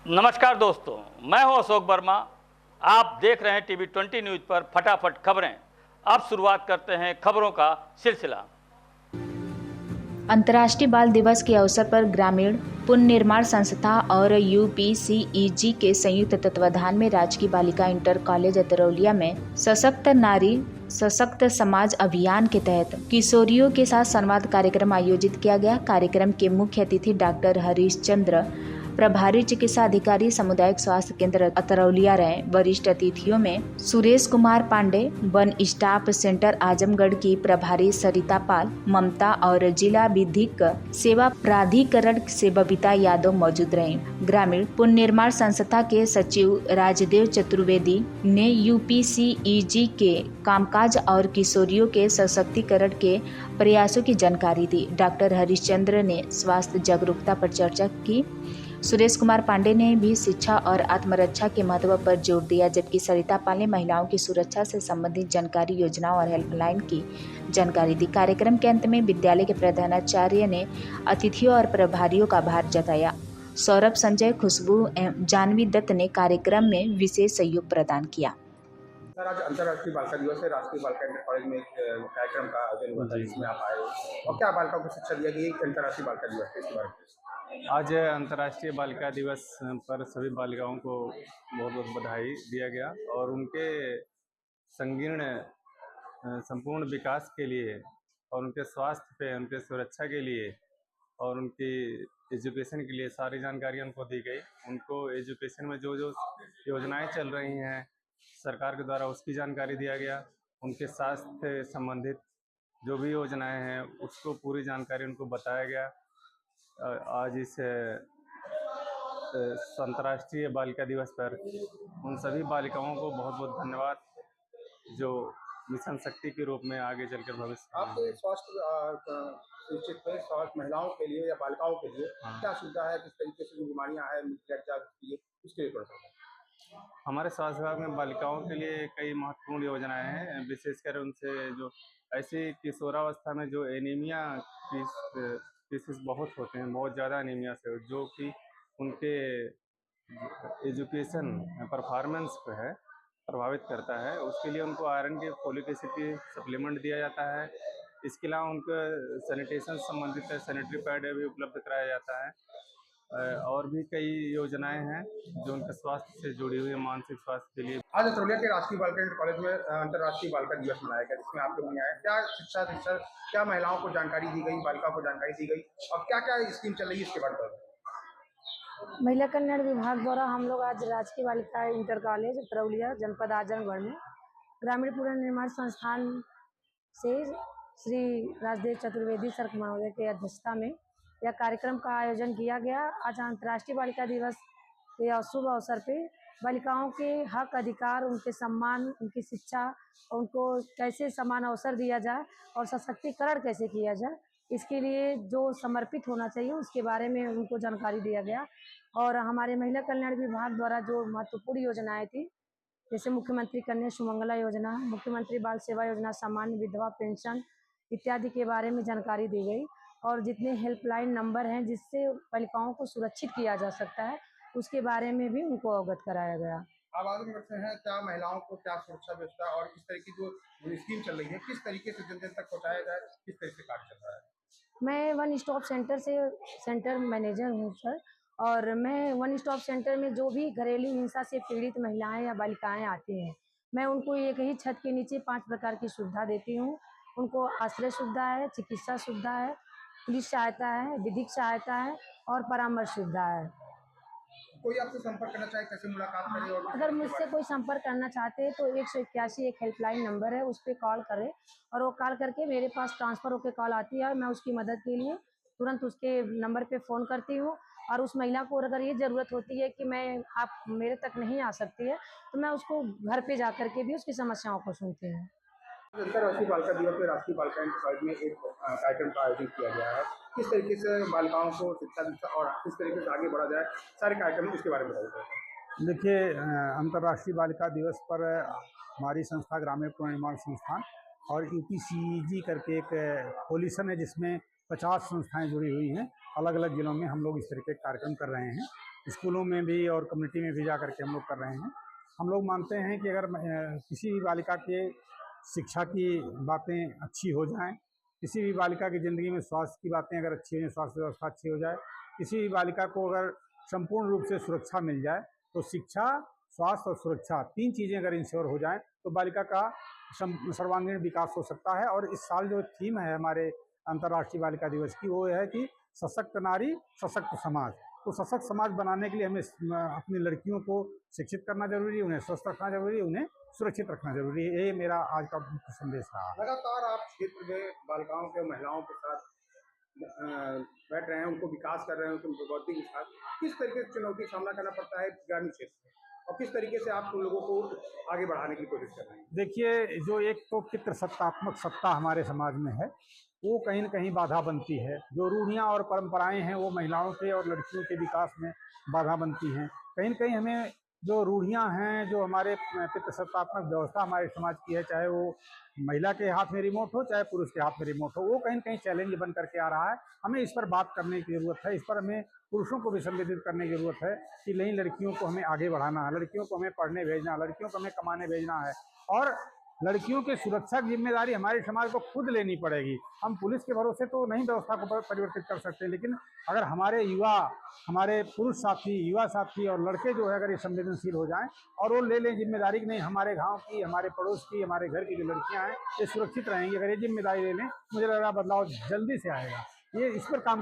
नमस्कार दोस्तों, मैं हूं अशोक वर्मा। आप देख रहे हैं टीवी 20 न्यूज पर फटाफट खबरें। अब शुरुआत करते हैं खबरों का सिलसिला। अंतर्राष्ट्रीय बाल दिवस के अवसर पर ग्रामीण पुनर्निर्माण संस्था और यूपीसीईजी के संयुक्त तत्वाधान में राजकीय बालिका इंटर कॉलेज अतरौलिया में सशक्त नारी सशक्त समाज अभियान के तहत किशोरियों के साथ संवाद कार्यक्रम आयोजित किया गया। कार्यक्रम के मुख्य अतिथि डॉक्टर हरीश चंद्र, प्रभारी चिकित्सा अधिकारी सामुदायिक स्वास्थ्य केंद्र अतरौलिया रहे। वरिष्ठ अतिथियों में Suresh Kumar Pande, one stop centre Azamgarh की प्रभारी सरिता पाल, ममता और जिला विधिक सेवा प्राधिकरण से बबीता यादव मौजूद रहे। ग्रामीण पुनर्निर्माण संस्था के सचिव राजदेव चतुर्वेदी ने यूपीसीईजी के कामकाज और किशोरियों के सशक्तिकरण के प्रयासों की जानकारी दी। डॉक्टर हरिश्चंद्र ने स्वास्थ्य जागरूकता पर चर्चा की। सुरेश कुमार पांडे ने भी शिक्षा और आत्मरक्षा के महत्व पर जोर दिया, जबकि सरिता पाल ने महिलाओं की सुरक्षा से संबंधित जानकारी, योजनाओं और हेल्पलाइन की जानकारी दी। कार्यक्रम के अंत में विद्यालय के प्रधानाचार्य ने अतिथियों और प्रभारियों का आभार जताया। सौरभ, संजय, खुशबू एवं जानवी दत्त ने कार्यक्रम में विशेष सहयोग प्रदान किया। सर, आज अंतर्राष्ट्रीय बालिका दिवस है। राष्ट्रीय बालिका इंटर कॉलेज में एक कार्यक्रम का आयोजन हुआ था, जिसमें आप आए हो और क्या बालिकाओं को शिक्षा दिया गया? अंतर्राष्ट्रीय बालिका दिवस है, इसके बारे में। आज अंतर्राष्ट्रीय बालिका दिवस पर सभी बालिकाओं को बहुत बहुत बधाई दिया गया और उनके संकीर्ण संपूर्ण विकास के लिए और उनके स्वास्थ्य पे, उनके सुरक्षा के लिए और उनकी एजुकेशन के लिए सारी जानकारी उनको दी गई। उनको एजुकेशन में जो जो योजनाएं चल रही हैं सरकार के द्वारा, उसकी जानकारी दिया गया। उनके स्वास्थ्य संबंधित जो भी योजनाएं हैं उसको पूरी जानकारी उनको बताया गया। आज इस अंतर्राष्ट्रीय बालिका दिवस पर उन सभी बालिकाओं को बहुत बहुत धन्यवाद, जो मिशन शक्ति के रूप में आगे चलकर भविष्य आपके स्वास्थ्य निश्चित में स्वास्थ्य महिलाओं के लिए या बालिकाओं के लिए क्या सुविधा है? किस तरीके से जो बीमारियां हैं उसके लिए हमारे स्वास्थ्य विभाग में बालिकाओं के लिए कई महत्वपूर्ण योजनाएं हैं। विशेषकर उनसे जो ऐसी किशोरावस्था में जो एनीमिया केसेस बहुत होते हैं, बहुत ज़्यादा एनीमिया से, जो कि उनके एजुकेशन परफॉर्मेंस को है प्रभावित करता है, उसके लिए उनको आयरन की फोलिक एसिड की सप्लीमेंट दिया जाता है। इसके अलावा उनको सैनिटेशन संबंधित सैनिटरी पैड भी उपलब्ध कराया जाता है। और भी कई योजनाएं हैं जो उनके स्वास्थ्य से जुड़ी हुई है, मानसिक स्वास्थ्य के लिए। आज अतरौलिया के राष्ट्रीय बालिका इंटर कॉलेज में अंतर्राष्ट्रीय बालिका दिवस मनाया गया, जिसमें आप लोग आए। क्या शिक्षा क्या महिलाओं को जानकारी दी गई, बालिकाओं को जानकारी दी गई और क्या क्या स्कीम चल रही है इसके बारे में? महिला कल्याण विभाग द्वारा हम लोग आज राजकीय बालिका इंटर कॉलेज अतरौलिया जनपद आजमगढ़ में ग्रामीण पुनर्निर्माण संस्थान से श्री राजदेव चतुर्वेदी सर महोदय के अध्यक्षता में यह कार्यक्रम का आयोजन किया गया। आज अंतर्राष्ट्रीय बालिका दिवस के शुभ अवसर पे बालिकाओं के हक, अधिकार, उनके सम्मान, उनकी शिक्षा, उनको कैसे समान अवसर दिया जाए और सशक्तिकरण कैसे किया जाए, इसके लिए जो समर्पित होना चाहिए उसके बारे में उनको जानकारी दिया गया। और हमारे महिला कल्याण विभाग द्वारा जो महत्वपूर्ण योजनाएं थी, जैसे मुख्यमंत्री कन्या सुमंगला योजना, मुख्यमंत्री बाल सेवा योजना, सामान्य विधवा पेंशन इत्यादि के बारे में जानकारी दी गई। और जितने हेल्पलाइन नंबर हैं जिससे बालिकाओं को सुरक्षित किया जा सकता है, उसके बारे में भी उनको अवगत कराया गया। आप आजमगढ़ से हैं, क्या महिलाओं को क्या सुरक्षा व्यवस्था और इस तरह की जो स्कीम चल रही है, किस तरीके से जन जन तक पहुँचाया जाए, किस तरह से कार्य चल रहा है? मैं वन स्टॉप सेंटर से सेंटर मैनेजर हूँ सर, और मैं वन स्टॉप सेंटर में जो भी घरेलू हिंसा से पीड़ित महिलाएं या बालिकाएं आती हैं, मैं उनको एक ही छत के नीचे 5 प्रकार की सुविधा देती हूँ। उनको आश्रय सुविधा है, चिकित्सा सुविधा है, पुलिस सहायता है, विधिक सहायता है और परामर्श सुविधा है। कोई आपसे संपर्क करना चाहे, कैसे मुलाकात करें? और अगर मुझसे कोई संपर्क करना चाहते हैं तो 181 एक हेल्पलाइन नंबर है, उस पर कॉल करें और वो कॉल करके मेरे पास ट्रांसफ़र होकर कॉल आती है। मैं उसकी मदद के लिए तुरंत उसके नंबर पे फ़ोन करती हूँ। और उस महिला को अगर ये ज़रूरत होती है कि आप मेरे तक नहीं आ सकती है, तो मैं उसको घर पे जा कर के भी उसकी समस्याओं को सुनती हूँ। अंतर्राष्ट्रीय बालिका दिवस में राष्ट्रीय बालिका इंटर कॉलेज में एक कार्यक्रम का आयोजन किया गया है। किस तरीके से बालिकाओं को शिक्षा दीक्षा और किस तरीके से आगे बढ़ा जाए, सारे कार्यक्रम इसके बारे में बताइए। देखिए, अंतर्राष्ट्रीय बालिका दिवस पर हमारी संस्था ग्रामीण पुनर्निर्माण संस्थान और यूपीसीईजी करके एक कोलिशन है, जिसमें 50 संस्थाएं जुड़ी हुई हैं। अलग अलग जिलों में हम लोग इस तरह के कार्यक्रम कर रहे हैं स्कूलों में भी और कम्युनिटी में भी जा करके हम लोग कर रहे हैं। हम लोग मानते हैं कि अगर किसी भी बालिका के शिक्षा की बातें अच्छी हो जाएं, किसी भी बालिका की ज़िंदगी में स्वास्थ्य की बातें अगर अच्छी हो जाए, स्वास्थ्य व्यवस्था अच्छी हो जाए, किसी भी बालिका को अगर संपूर्ण रूप से सुरक्षा मिल जाए, तो शिक्षा, स्वास्थ्य और सुरक्षा 3 चीज़ें अगर इंश्योर हो जाएं तो बालिका का सर्वांगीण विकास हो सकता है। और इस साल जो थीम है हमारे अंतर्राष्ट्रीय बालिका दिवस की, वो है कि सशक्त नारी सशक्त समाज। तो सशक्त समाज बनाने के लिए हमें अपनी लड़कियों को शिक्षित करना जरूरी है, उन्हें स्वस्थ रखना जरूरी है, उन्हें सुरक्षित रखना जरूरी है। ये मेरा आज का मुख्य संदेश रहा। लगातार आप क्षेत्र में बालिकाओं के महिलाओं के साथ बैठ रहे हैं, उनको विकास कर रहे हैं, उनके बौद्धिक विकास, किस तरीके से चुनौती का सामना करना पड़ता है ग्रामीण क्षेत्र में, और किस तरीके से आप उन लोगों को आगे बढ़ाने की कोशिश कर रहे हैं? देखिए, जो एक तो पितृसत्तात्मक सत्ता हमारे समाज में है, वो कहीं न कहीं बाधा बनती है। जो रूढ़ियाँ और परंपराएं हैं वो महिलाओं के और लड़कियों के विकास में बाधा बनती हैं। कहीं न कहीं हमें जो रूढ़ियाँ हैं, जो हमारे पितृसत्तात्मक व्यवस्था हमारे समाज की है, चाहे वो महिला के हाथ में रिमोट हो, चाहे पुरुष के हाथ में रिमोट हो, वो कहीं न कहीं चैलेंज बन करके आ रहा है। हमें इस पर बात करने की ज़रूरत है, इस पर हमें पुरुषों को भी संवेदित करने की ज़रूरत है कि नहीं, लड़कियों को हमें आगे बढ़ाना है, लड़कियों को हमें पढ़ने भेजना, लड़कियों को हमें कमाने भेजना है। और लड़कियों की सुरक्षा की जिम्मेदारी हमारे समाज को खुद लेनी पड़ेगी। हम पुलिस के भरोसे तो नहीं व्यवस्था को परिवर्तित कर सकते, लेकिन अगर हमारे युवा, हमारे पुरुष साथी, युवा साथी और लड़के जो है अगर ये संवेदनशील हो जाएं और वो ले लें जिम्मेदारी कि नहीं, हमारे गांव की, हमारे पड़ोस की, हमारे घर की जो लड़कियां हैं ये सुरक्षित रहेंगी, अगर ये जिम्मेदारी ले लें, मुझे लग रहा है बदलाव जल्दी से आएगा। ये इस पर काम